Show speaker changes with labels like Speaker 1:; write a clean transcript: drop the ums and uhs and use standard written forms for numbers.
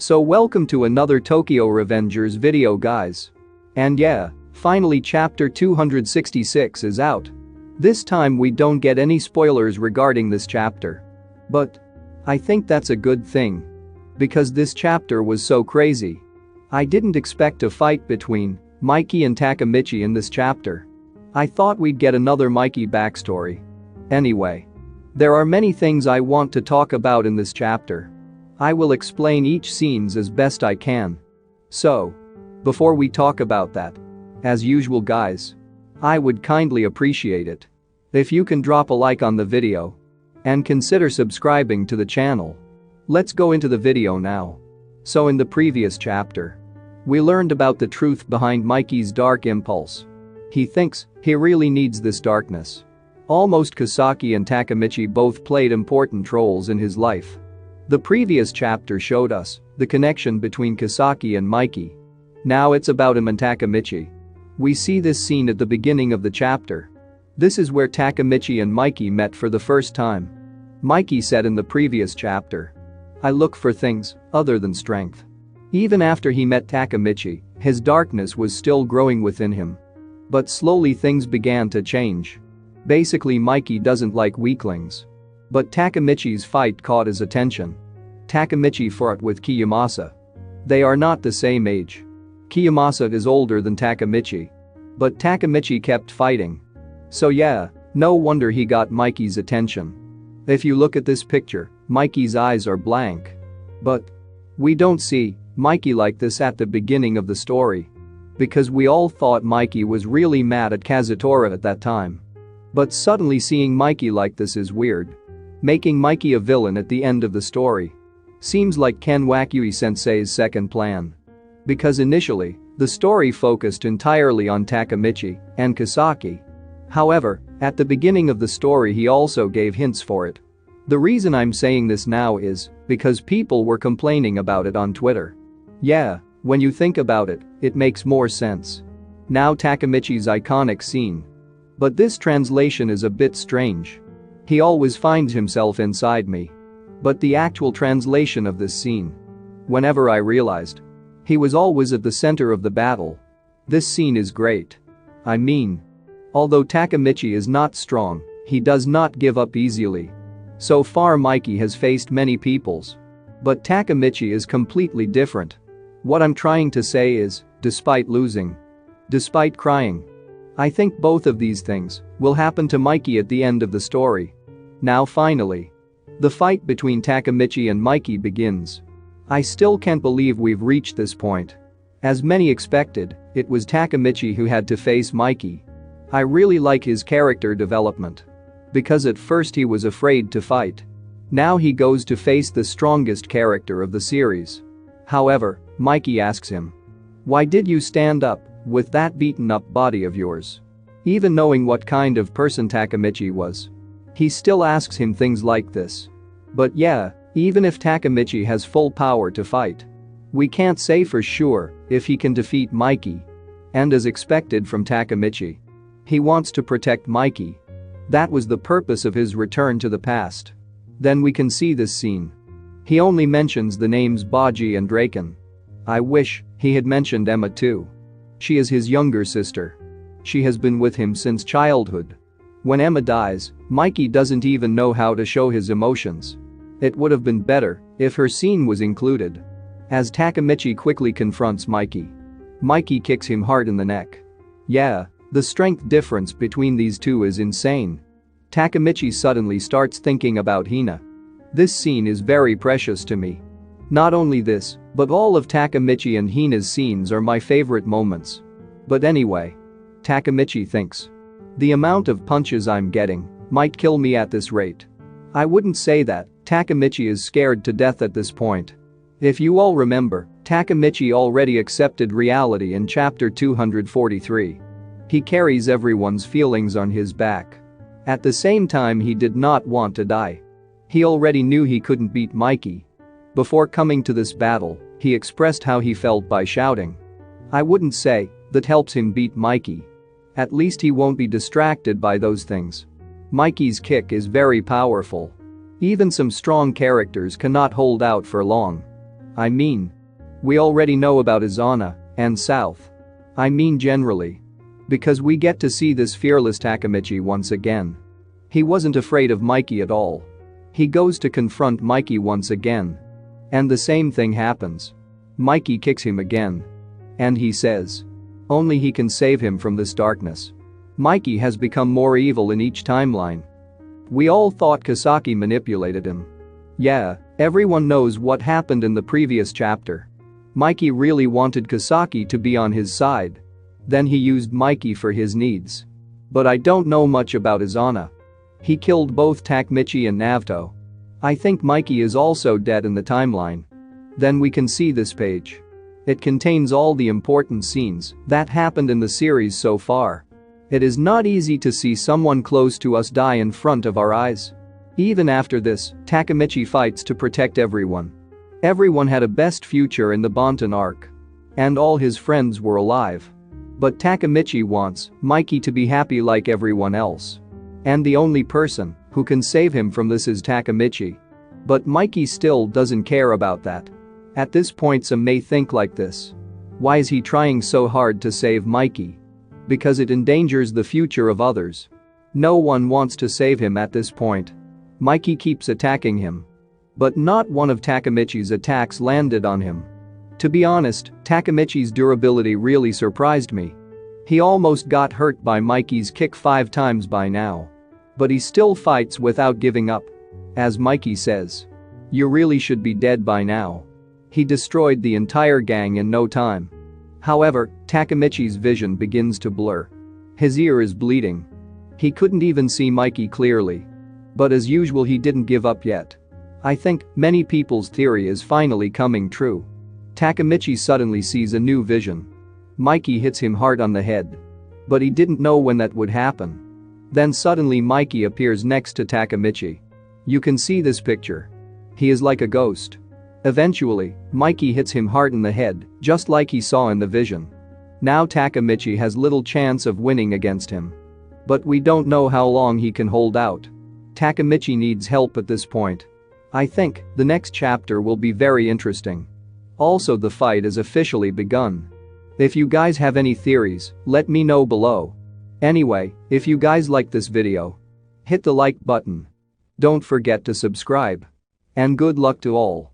Speaker 1: So welcome to another Tokyo Revengers video guys. And yeah, finally chapter 266 is out. This time we don't get any spoilers regarding this chapter. But I think that's a good thing. Because this chapter was so crazy. I didn't expect a fight between Mikey and Takemichi in this chapter. I thought we'd get another Mikey backstory. Anyway. There are many things I want to talk about in this chapter. I will explain each scenes as best I can. So, before we talk about that, as usual guys, I would kindly appreciate it if you can drop a like on the video and consider subscribing to the channel. Let's go into the video now. So in the previous chapter, we learned about the truth behind Mikey's dark impulse. He thinks he really needs this darkness. Almost Kisaki and Takemichi both played important roles in his life. The previous chapter showed us the connection between Kisaki and Mikey. Now it's about him and Takemichi. We see this scene at the beginning of the chapter. This is where Takemichi and Mikey met for the first time. Mikey said in the previous chapter, "I look for things other than strength." Even after he met Takemichi, his darkness was still growing within him. But slowly things began to change. Basically Mikey doesn't like weaklings. But Takemichi's fight caught his attention. Takemichi fought with Kiyomasa. They are not the same age. Kiyomasa is older than Takemichi. But Takemichi kept fighting. So yeah, no wonder he got Mikey's attention. If you look at this picture, Mikey's eyes are blank. But we don't see Mikey like this at the beginning of the story. Because we all thought Mikey was really mad at Kazutora at that time. But suddenly seeing Mikey like this is weird. Making Mikey a villain at the end of the story seems like Ken Wakui-sensei's second plan. Because initially, the story focused entirely on Takemichi and Kisaki. However, at the beginning of the story he also gave hints for it. The reason I'm saying this now is because people were complaining about it on Twitter. Yeah, when you think about it, it makes more sense. Now Takemichi's iconic scene. But this translation is a bit strange. He always finds himself inside me. But the actual translation of this scene. Whenever I realized he was always at the center of the battle. This scene is great. I mean, although Takemichi is not strong, he does not give up easily. So far Mikey has faced many peoples. But Takemichi is completely different. What I'm trying to say is, despite losing, despite crying, I think both of these things will happen to Mikey at the end of the story. Now finally, the fight between Takemichi and Mikey begins. I still can't believe we've reached this point. As many expected, it was Takemichi who had to face Mikey. I really like his character development. Because at first he was afraid to fight. Now he goes to face the strongest character of the series. However, Mikey asks him, "Why did you stand up with that beaten up body of yours?" Even knowing what kind of person Takemichi was. He still asks him things like this. But yeah, even if Takemichi has full power to fight, we can't say for sure if he can defeat Mikey. And as expected from Takemichi, he wants to protect Mikey. That was the purpose of his return to the past. Then we can see this scene. He only mentions the names Baji and Draken. I wish he had mentioned Emma too. She is his younger sister. She has been with him since childhood. When Emma dies, Mikey doesn't even know how to show his emotions. It would have been better if her scene was included. As Takemichi quickly confronts Mikey. Mikey kicks him hard in the neck. Yeah, the strength difference between these two is insane. Takemichi suddenly starts thinking about Hina. This scene is very precious to me. Not only this, but all of Takemichi and Hina's scenes are my favorite moments. But anyway, Takemichi thinks, the amount of punches I'm getting might kill me at this rate. I wouldn't say that. Takemichi is scared to death at this point. If you all remember, Takemichi already accepted reality in chapter 243. He carries everyone's feelings on his back. At the same time he did not want to die. He already knew he couldn't beat Mikey. Before coming to this battle, he expressed how he felt by shouting. I wouldn't say that helps him beat Mikey. At least he won't be distracted by those things. Mikey's kick is very powerful. Even some strong characters cannot hold out for long. I mean, we already know about Izana and South. I mean generally. Because we get to see this fearless Takemichi once again. He wasn't afraid of Mikey at all. He goes to confront Mikey once again. And the same thing happens. Mikey kicks him again. And he says. Only he can save him from this darkness. Mikey has become more evil in each timeline. We all thought Kisaki manipulated him. Yeah, everyone knows what happened in the previous chapter. Mikey really wanted Kisaki to be on his side. Then he used Mikey for his needs. But I don't know much about Izana. He killed both Takemichi and Naruto. I think Mikey is also dead in the timeline. Then we can see this page. It contains all the important scenes that happened in the series so far. It is not easy to see someone close to us die in front of our eyes. Even after this, Takemichi fights to protect everyone. Everyone had a best future in the Bonton arc. And all his friends were alive. But Takemichi wants Mikey to be happy like everyone else. And the only person who can save him from this is Takemichi. But Mikey still doesn't care about that. At this point some may think like this. Why is he trying so hard to save Mikey? Because it endangers the future of others. No one wants to save him at this point. Mikey keeps attacking him. But not one of Takemichi's attacks landed on him. To be honest, Takemichi's durability really surprised me. He almost got hurt by Mikey's kick 5 times by now. But he still fights without giving up. As Mikey says. You really should be dead by now. He destroyed the entire gang in no time. However, Takemichi's vision begins to blur. His ear is bleeding. He couldn't even see Mikey clearly. But as usual he didn't give up yet. I think many people's theory is finally coming true. Takemichi suddenly sees a new vision. Mikey hits him hard on the head. But he didn't know when that would happen. Then suddenly Mikey appears next to Takemichi. You can see this picture. He is like a ghost. Eventually, Mikey hits him hard in the head, just like he saw in the vision. Now Takemichi has little chance of winning against him. But we don't know how long he can hold out. Takemichi needs help at this point. I think the next chapter will be very interesting. Also, the fight has officially begun. If you guys have any theories, let me know below. Anyway, if you guys like this video, hit the like button. Don't forget to subscribe. And good luck to all.